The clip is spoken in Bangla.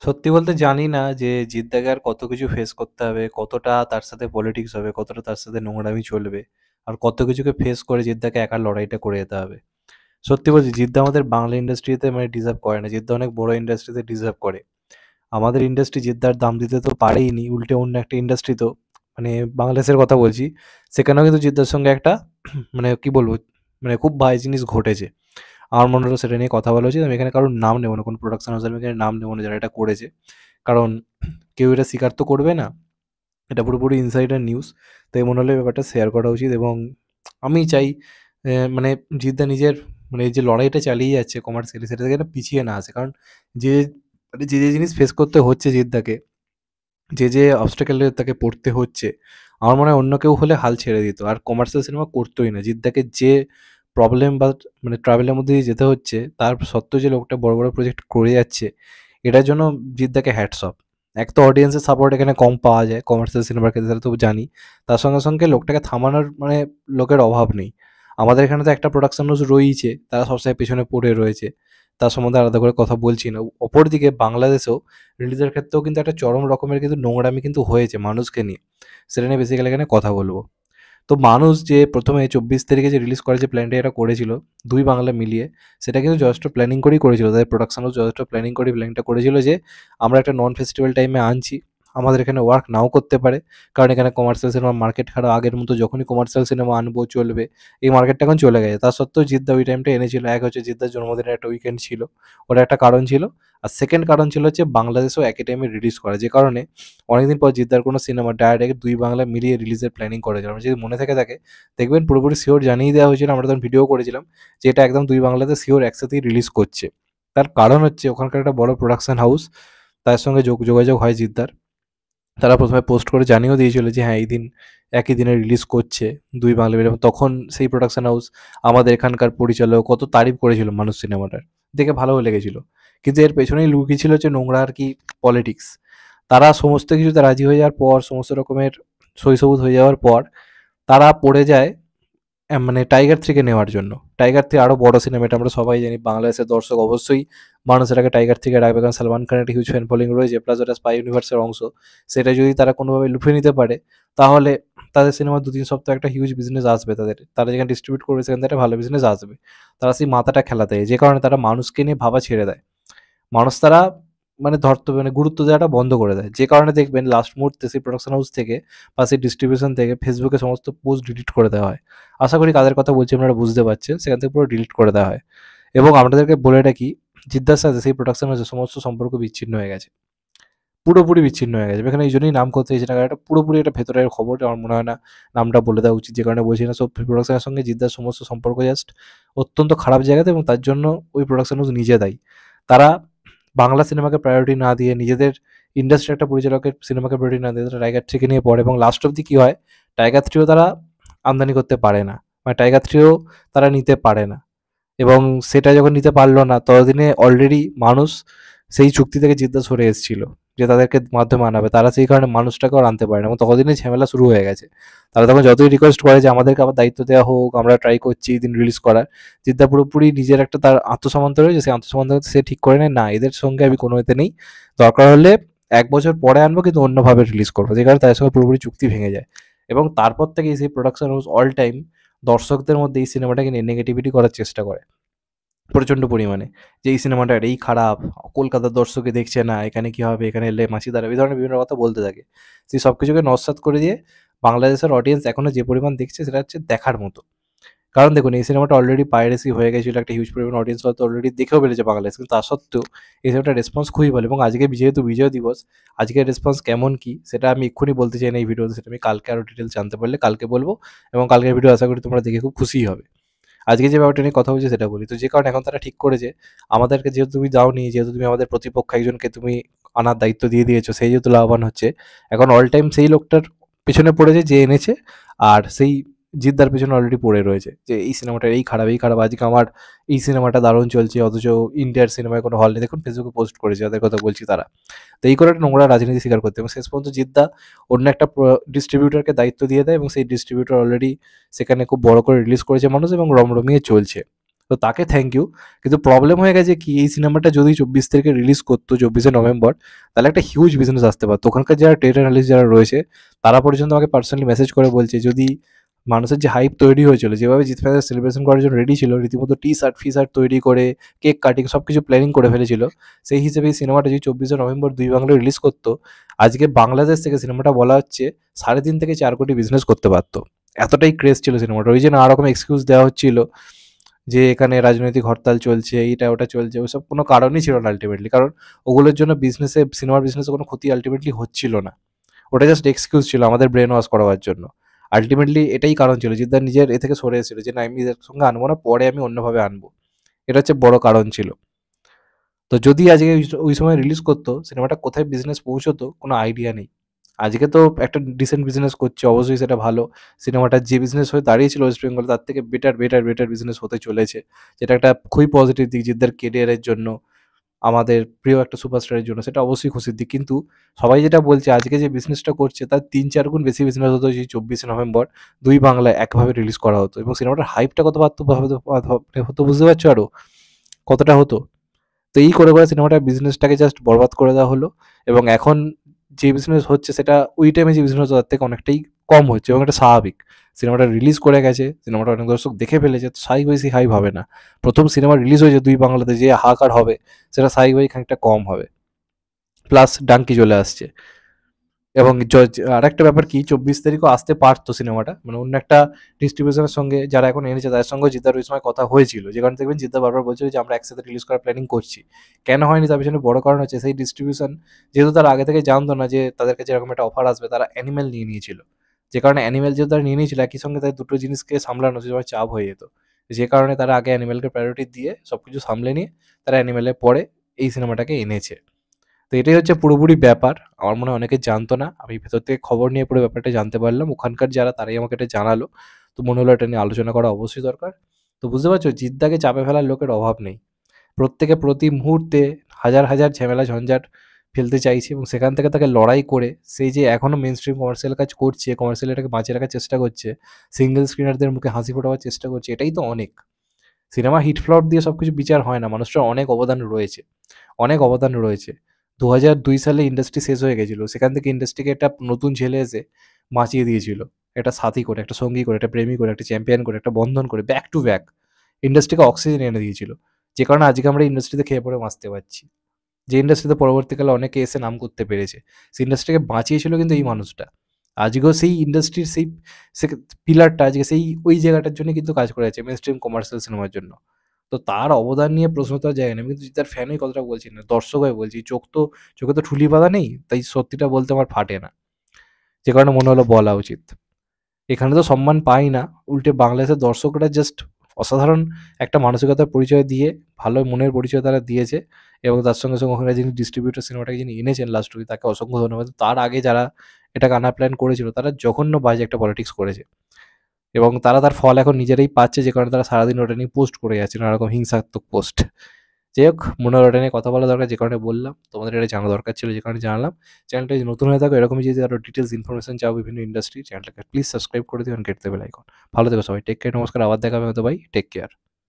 সত্যি বলতে জানি না যে জিদ্দাকে আর কত কিছু ফেস করতে হবে, কতটা তার সাথে পলিটিক্স হবে, কতটা তার সাথে নোংরামি চলবে, আর কত কিছুকে ফেস করে জিদ্দাকে একা লড়াইটা করে যেতে হবে। সত্যি বলছি, জিদ্দা আমাদের বাংলা ইন্ডাস্ট্রিতে মানে ডিজার্ভ করে না। জিদ্দা অনেক বড় ইন্ডাস্ট্রিতে ডিজার্ভ করে। আমাদের ইন্ডাস্ট্রি জিদ্দার দাম দিতে তো পারেই নি, উল্টে অন্য একটা ইন্ডাস্ট্রি তো মানে বাংলাদেশের কথা বলছি, সেখানেও কিন্তু জিদ্দার সঙ্গে একটা মানে কি বলবো, মানে খুব বাজে জিনিস ঘটেছে। আমার মনে হলো সেটা নিয়ে কথা বলা উচিত। আমি এখানে কারোর নাম নেব না, কোনো প্রোডাকশন হাউসের আমি এখানে নাম নেব না যারা এটা করেছে। কারণ কেউ এটা স্বীকার তো করবে না। এটা পুরোপুরি ইনসাইডার নিউজ। তাই মনে হলো এই ব্যাপারটা শেয়ার করা উচিত। এবং আমি চাই মানে জিদ্দা নিজের মানে এই যে লড়াইটা চালিয়ে যাচ্ছে কমার্শিয়ালি, সেটা থেকে না পিছিয়ে না আসে। কারণ যে মানে যে জিনিস ফেস করতে হচ্ছে জিদ্দাকে, যে অবস্টাকেল এ তাকে পড়তে হচ্ছে, আমার মনে হয় অন্য কেউ হলে হাল ছেড়ে দিত। আর কমার্শিয়াল সিনেমা করতই না। জিদ্দাকে যে প্রবলেম বা মানে ট্রাভেল এর মধ্যে দিয়ে যেতে হচ্ছে, তার সত্ত্বেও যে লোকটা বড়, বড় প্রজেক্ট করে যাচ্ছে, এটার জন্য জিদ্দাকে হ্যাটস অফ। এক তো অডিয়েন্সের সাপোর্ট এখানে কম পাওয়া যায় কমার্শিয়াল সিনেমার ক্ষেত্রে, সেটা তো জানি। তার সঙ্গে, সঙ্গে লোকটাকে থামানোর মানে লোকের অভাব নেই। আমাদের এখানে তো একটা প্রোডাকশন হাউস রয়েইছে, তারা সবসময় পেছনে পড়ে রয়েছে। তার সম্বন্ধে আলাদা করে কথা বলছি না। অপরদিকে বাংলাদেশেও রিলিজের ক্ষেত্রেও কিন্তু একটা চরম রকমের কিন্তু নোংরামি কিন্তু হয়েছে মানুষকে নিয়ে। সেটা নিয়ে বেসিক্যালি এখানে কথা বলব। তো মানুষ যে ১ম এ ২৪ তারিখে যে রিলিজ করার যে প্ল্যানটা এরা করেছিল, ২ বাংলা মিলিয়ে, সেটা কিন্তু যথেষ্ট প্ল্যানিং করেই করেছিল। তাদের প্রোডাকশন হাউস যথেষ্ট প্ল্যানিং করেই প্ল্যানটা করেছিল যে আমরা একটা নন ফেস্টিভ্যাল টাইমে আনছি। আমাদের এখানে ওয়ার্ক নাও করতে পারে। কারণ এখানে কমার্শিয়াল সিনেমার মার্কেট খারাপ। আগের মতো যখনই কমার্শিয়াল সিনেমা আনবো চলবে। এই মার্কেটটা এখন চলে গেছে। তা সত্ত্বেও জিদ্দা ওই টাইমটা এনেছিল। এক হচ্ছে জিদ্দার জন্মদিনের একটা উইকেন্ড ছিল। ওটা একটা কারণ ছিল। আর সেকেন্ড কারণ ছিল হচ্ছে বাংলাদেশেও একই টাইমে রিলিজ করা। যে কারণে অনেকদিন পর জিদ্দার কোনো সিনেমা ডাইরেক্ট ২ বাংলা মিলিয়ে রিলিজের প্ল্যানিং করেছিল। আমার যদি মনে থাকে দেখবেন পুরোপুরি সিওর জানিয়ে দেওয়া হয়েছিল। আমরা তখন ভিডিও করেছিলাম যে এটা একদম ২ বাংলাতে সিওর একসাথেই রিলিজ করছে। তার কারণ হচ্ছে ওখানকার একটা বড় প্রোডাকশন হাউস, তার সঙ্গে যোগাযোগ হয় জিদ্দার। তারা ১ম এ পোস্ট করে জানিয়েও দিয়েছিল যে হ্যাঁ, এই দিন একই দিনে রিলিজ করছে ২ বাংলা মিলিয়ে। এবং তখন সেই প্রোডাকশন হাউস আমাদের এখানকার পরিচালক কত তারিফ করেছিল মানুষ সিনেমাটার। দেখে ভালোও লেগেছিল। কিন্তু এর পেছনেই লুকিয়ে ছিল হচ্ছে নোংরা আর কি পলিটিক্স। তারা সমস্ত কিছুতে রাজি হয়ে যাওয়ার পর, সমস্ত রকমের সই-সবুত হয়ে যাওয়ার পর, তারা পড়ে যায় মানে টাইগার 3 কে নেওয়ার জন্য। টাইগার 3 আরো বড় সিনেমা, এটা আমরা সবাই জানি। বাংলাদেশের দর্শক অবশ্যই মানুষের আগে টাইগার 3 কে রাখবে, কারণ সালমান খানের একটা হিউজ ফ্যান ফলোইং রয়েছে, প্লাস ওটা স্পাই ইউনিভার্সের অংশ। সেটা যদি তারা কোনোভাবে লুফে নিতে পারে, তাহলে তাদের সিনেমা ২-৩ সপ্তাহ একটা হিউজ বিজনেস আসবে তাদের। তারা যেখানে ডিস্ট্রিবিউট করবে সেখান থেকে একটা ভালো বিজনেস আসবে। তারা সেই মাথাটা খেলাতে যায়, যে কারণে তারা মানুষকে নিয়ে ভাবা ছেড়ে দেয়। মানুষ তারা মানে ধরতে মানে গুরুত্ব দেওয়াটা বন্ধ করে দেয়। যে কারণে দেখবেন লাস্ট মুহূর্তে সেই প্রোডাকশন হাউস থেকে বা সেই ডিস্ট্রিবিউশন থেকে ফেসবুকে সমস্ত পোস্ট ডিলিট করে দেওয়া হয়। আশা করি কাদের কথা বলছি আপনারা বুঝতে পারছেন। সেখান থেকে পুরো ডিলিট করে দেওয়া হয়। এবং আপনাদেরকে বলে রাখি, জিদ্দার সাথে সেই প্রোডাকশন হাউসের সমস্ত সম্পর্ক বিচ্ছিন্ন হয়ে গেছে। পুরোপুরি বিচ্ছিন্ন হয়ে গেছে। এখানে এইজন্যই নাম করতে চাইছি না, কারণ এটা পুরোপুরি একটা ভেতরের খবর। আমার মনে হয় না নামটা বলে দেওয়া উচিত। যে কারণে বলছি না, সব প্রোডাকশনের সঙ্গে জিদ্দার সমস্ত সম্পর্ক জাস্ট অত্যন্ত খারাপ জায়গাতে, এবং তার জন্য ওই প্রোডাকশন হাউস নিজে দায়ী। তারা বাংলা সিনেমাকে প্রায়োরিটি না দিয়ে নিজেদের ইন্ডাস্ট্রির একটা পরিচালকের সিনেমাকে প্রায়োরিটি না দিয়ে তারা টাইগার 3 কে নিয়ে পড়ে, এবং লাস্ট অব্দি কি হয়, টাইগার 3 ও তারা আমদানি করতে পারে না। মানে টাইগার 3 ও তারা নিতে পারে না। এবং সেটা যখন নিতে পারল না, ততদিনে অলরেডি মানুষ সেই চুক্তি থেকে জিদ্দা সরে এসেছিল যে তাদেরকে মাধ্যমে আনাবে। তারা সেই কারণে মানুষটাকেও আর আনতে পারে না, এবং ততদিনে ঝামেলা শুরু হয়ে গেছে। তারা তখন যতই রিকোয়েস্ট করে যে আমাদেরকে আবার দায়িত্ব দেওয়া হোক, আমরা ট্রাই করছি এই দিন রিলিজ করার, জিদ্দা পুরোপুরি নিজের একটা তার আত্মসম্মান রয়েছে, সেই আত্মসম্মান সে ঠিক করে নেয় না, এদের সঙ্গে আমি কোনো এতে নেই। দরকার হলে ১ বছর পরে আনবো, কিন্তু অন্যভাবে রিলিজ করবো। যে কারণে তাদের সঙ্গে পুরোপুরি চুক্তি ভেঙে যায়। এবং তারপর থেকেই সেই প্রোডাকশন হাউস অল টাইম দর্শকদের মধ্যে এই সিনেমাটাকে নিয়ে নেগেটিভিটি করার চেষ্টা করে প্রচণ্ড পরিমাণে। যে এই সিনেমাটার এই খারাপ, কলকাতার দর্শকে দেখছে না, এখানে কি হবে, এখানে এলে মাছি দাঁড়াবে, এই ধরনের বিভিন্ন কথা বলতে থাকে। সেই সব কিছুকে নস্যাৎ করে দিয়ে বাংলাদেশের অডিয়েন্স এখনো যে পরিমাণ দেখছে, সেটা হচ্ছে দেখার মতো। কারণ দেখুন, এই সিনেমাটা অলরেডি পাইরেসি হয়ে গেছিল, একটা হিউজ পরিমাণ অডিয়েন্স হয়তো অলরেডি দেখেও ফেলেছে বাংলাদেশ। কিন্তু তা সত্ত্বেও এই সিনেমাটার রেসপন্স খুবই ভালো। এবং আজকে যেহেতু বিজয় দিবস, আজকের রেসপন্স কেমন কি সেটা আমি এক্ষুনি বলতে চাই না এই ভিডিওতে, সেটা আমি কালকে আরও ডিটেলস জানতে পারলে কালকে বলবো। এবং কালকের ভিডিও আশা করি তোমরা দেখে খুব খুশিই হবে। আজকে যে ব্যাপারটা নিয়ে কথা বলছি সেটা বলি। তো যে কারণে এখন তারা ঠিক করেছে, আমাদেরকে যেহেতু তুমি দাওনি, যেহেতু তুমি আমাদের প্রতিপক্ষ একজনকে তুমি আনার দায়িত্ব দিয়ে দিয়েছো, সেই যেহেতু লাভবান হচ্ছে, এখন অল টাইম সেই লোকটার পেছনে পড়েছে যে এনেছে। আর সেই জিদ্দার পেছনে অলরেডি পড়ে রয়েছে যে এই সিনেমাটা এই খারাপ, এই খারাপ। আজকে আমার এই সিনেমাটা দারুণ চলছে, অথচ ইন্ডিয়ার সিনেমায় কোনো হল নেই। দেখুন ফেসবুকে পোস্ট করেছে, যাদের কথা বলছি তারা। তো এই করে একটা নোংরা রাজনীতি স্বীকার করতে, এবং শেষ পর্যন্ত জিদ্দা অন্য একটা ডিস্ট্রিবিউটরকে দায়িত্ব দিয়ে দেয়, এবং সেই ডিস্ট্রিবিউটর অলরেডি সেখানে খুব বড় করে রিলিজ করেছে মানুষ, এবং রমরমিয়ে চলছে। তো তাকে থ্যাংক ইউ। কিন্তু প্রবলেম হয়ে গেছে কি, এই সিনেমাটা যদি 24 তারিখে রিলিজ করতো, 24শে নভেম্বর, তাহলে একটা হিউজ বিজনেস আসতে পারতো। ওখানকার যারা ট্রেড অ্যানালিস্ট যারা রয়েছে, তারা পর্যন্ত আমাকে পার্সোনালি মেসেজ করে বলছে, যদি মানুষের যে হাইপ তৈরি হয়েছিল, যেভাবে জিৎ ভাইয়ের সেলিব্রেশন করার জন্য রেডি ছিল, রীতিমতো টি শার্ট ফি শার্ট তৈরি করে কেক কাটিং সব কিছু প্ল্যানিং করে ফেলেছিল, সেই হিসেবে এই সিনেমাটা যদি 24শে নভেম্বর দুই বাংলায় রিলিজ করতো, আজকে বাংলাদেশ থেকে সিনেমাটা বলা হচ্ছে 3.5 থেকে 4 কোটি বিজনেস করতে পারতো। এতটাই ক্রেজ ছিল সিনেমাটা। ওই যে নানা রকম এক্সকিউজ দেওয়া হচ্ছিল যে এখানে রাজনৈতিক হরতাল চলছে, এইটা ওটা চলছে, ওইসব কোনো কারণই ছিল না আলটিমেটলি। কারণ ওগুলোর জন্য বিজনেসে, সিনেমার বিজনেসে কোনো ক্ষতি আলটিমেটলি হচ্ছিল না। ওটা জাস্ট এক্সকিউজ ছিল আমাদের ব্রেন ওয়াশ করাবার জন্য। আলটিমেটলি এটাই কারণ ছিল, জিদ্দার নিজের এ থেকে সরে এসেছিল যে না, আমি এদের সঙ্গে আনবো না, পরে আমি অন্যভাবে আনবো। এটা হচ্ছে বড় কারণ ছিল। তো যদি আজকে ওই সময় রিলিজ করতো, সিনেমাটা কোথায় বিজনেস পৌঁছতো কোনো আইডিয়া নেই। আজকে তো একটা ডিসেন্ট বিজনেস করছে, অবশ্যই সেটা ভালো। সিনেমাটার যে বিজনেস হয়ে দাঁড়িয়েছিল ওয়েস্ট বেঙ্গলে, তার থেকে বেটার বেটার বেটার বিজনেস হতে চলেছে, যেটা একটা খুবই পজিটিভ দিক জিদ্দার কেরিয়ারের জন্য, আমাদের প্রিয় একটা সুপারস্টারের জন্য। সেটা অবশ্যই খুশির দিক। কিন্তু সবাই যেটা বলছে, আজকে যে বিজনেসটা করছে তার 3-4 গুণ বেশি বিজনেস হতো যদি 24শে নভেম্বর দুই বাংলায় একভাবে রিলিজ করা হতো, এবং সিনেমাটার হাইপটা কত বাড়তো হতো বুঝতে পারছো আরো কতটা হতো। তো এই করে করে সিনেমাটার বিজনেসটাকে জাস্ট বরবাদ করে দেওয়া হলো। এবং এখন যে বিজনেস হচ্ছে সেটা ওই টাইমে যে বিজনেস তার থেকে অনেকটাই কম হচ্ছে, এবং এটা স্বাভাবিক। সিনেমাটা রিলিজ করে গেছে, সিনেমাটা অনেক দর্শক দেখে ফেলেছে, তো স্বাভাবিকভাবেই হাইপ হবে না। প্রথম সিনেমা রিলিজ হয়েছে দুই বাংলাতে, যে হাহাকার হবে সেটা স্বাভাবিকভাবেই খানিকটা কম হবে। প্লাস ডাঙ্কি চলে আসছে। এবং আরেকটা ব্যাপার কি, 24 তারিখও আসতে পারতো সিনেমাটা, মানে অন্য একটা ডিস্ট্রিবিউশনের সঙ্গে যারা এখন এনেছে তাদের সঙ্গে জিদ্দার ওই সময় কথা হয়েছিল, যে কারণে দেখবেন জিদ্দা বারবার বলছিল যে আমরা একসাথে রিলিজ করার প্ল্যানিং করছি। কেন হয়নি তার পিছনে বড় কারণ হচ্ছে সেই ডিস্ট্রিবিউশন, যেহেতু তারা আগে থেকে জানতো না যে তাদের কাছে এরকম একটা অফার আসবে, তারা অ্যানিমেল নিয়ে নিয়েছিল। যে কারণে অ্যানিমেল যেহেতু তারা নিয়ে নিয়েছিল, একই সঙ্গে তাদের দুটো জিনিসকে সামলানো সে সময় চাপ হয়ে যেত। যে কারণে তারা আগে অ্যানিমেলকে প্রায়োরিটি দিয়ে সব কিছু সামলে নিয়ে তারা অ্যানিমেলের পরে এই সিনেমাটাকে এনেছে। তো এটাই হচ্ছে পুরোপুরি ব্যাপার। আমার মনে হয় অনেকে জানতো না। আমি ভেতর থেকে খবর নিয়ে পুরো ব্যাপারটা জানতে পারলাম। ওখানকার যারা, তারাই আমাকে এটা জানালো। তো মনে হলো এটা নিয়ে আলোচনা করা অবশ্যই দরকার। তো বুঝতে পারছো, জিদ্দাকে চাপে ফেলার লোকের অভাব নেই। প্রত্যেকে প্রতি মুহূর্তে হাজার হাজার ঝামেলা ঝঞ্ঝাট ফেলতে চাইছে, এবং সেখান থেকে তাকে লড়াই করে সেই যে এখনও মেন স্ট্রিম কমার্শিয়াল কাজ করছে, কমার্শিয়াল এটাকে বাঁচিয়ে রাখার চেষ্টা করছে, সিঙ্গেল স্ক্রিনারদের মুখে হাসি ফোটাবার চেষ্টা করছে, এটাই তো অনেক। সিনেমা হিট ফ্লপ দিয়ে সব কিছু বিচার হয় না। মানুষের অনেক অবদান রয়েছে, অনেক অবদান রয়েছে। 2002 সালে ইন্ডাস্ট্রি শেষ হয়ে গেছিল, সেখান থেকে ইন্ডাস্ট্রিকে একটা নতুন ছেলে এসে বাঁচিয়ে দিয়েছিল। একটা সাথী করে, একটা সঙ্গী করে, একটা প্রেমী করে, একটা চ্যাম্পিয়ন করে, একটা বন্ধন করে, ব্যাক টু ব্যাক ইন্ডাস্ট্রিকে অক্সিজেন এনে দিয়েছিল। যে কারণে আজকে আমরা ইন্ডাস্ট্রিতে খেয়ে পড়ে বাঁচতে পারছি, যে ইন্ডাস্ট্রিতে পরবর্তীকালে অনেকে এসে নাম করতে পেরেছে। সেই ইন্ডাস্ট্রিকে বাঁচিয়েছিল কিন্তু এই মানুষটা। আজকেও সেই ইন্ডাস্ট্রির সেই পিলারটা আজকে সেই ওই জায়গাটার জন্য কিন্তু কাজ করে যাচ্ছে, মেন স্ট্রিম কমার্শিয়াল সিনেমার জন্য। তো তার অবদান নিয়ে প্রশ্ন তো আর জায়গা নেই। আমি কিন্তু তার ফ্যান হয়ে কথাটা বলছি না, দর্শক হয়ে বলছি। চোখে তো ঠুলি বাঁধা নেই, তাই সত্যিটা বলতে আমার ফাটে না। যে কারণে মনে হলো বলা উচিত। এখানে তো সম্মান পাই না, উল্টে বাংলাদেশের দর্শকরা জাস্ট অসাধারণ একটা মানসিকতার পরিচয় দিয়ে, ভালো মনের পরিচয় তারা দিয়েছে। এবং তার সঙ্গে সঙ্গে ওখানে যিনি ডিস্ট্রিবিউটর সিনেমাটাকে যিনি এনেছেন লাস্ট উইক, তাকে অসংখ্য ধন্যবাদ। তার আগে যারা এটাকে আনার প্ল্যান করেছিল, তারা জঘন্য বাজে একটা পলিটিক্স করেছে, এবং তারা তার ফল এখন নিজেরাই পাচ্ছে। যে কারণে তারা সারাদিন ওটা নিয়ে পোস্ট করে যাচ্ছে, নানা রকম হিংসাত্মক পোস্ট। যাই হোক, মনে হলো ওটা নিয়ে কথা বলা দরকার, যে কারণে বললাম। তোমাদের এটা জানা দরকার ছিল, যে কারণে জানালাম। চ্যানেলটা যদি নতুন হয়ে থাকো, এরকমই যদি আরও ডিটেলস ইনফরমেশন চাও বিভিন্ন ইন্ডাস্ট্রি, চ্যানেলটাকে প্লিজ সাবস্ক্রাইব করে দিও, গেট দ্য বেল আইকন। ভালো থেকো সবাই, টেক কেয়ার, নমস্কার, আবার দেখা হবে হয়তো, ভাই, টেক কেয়ার।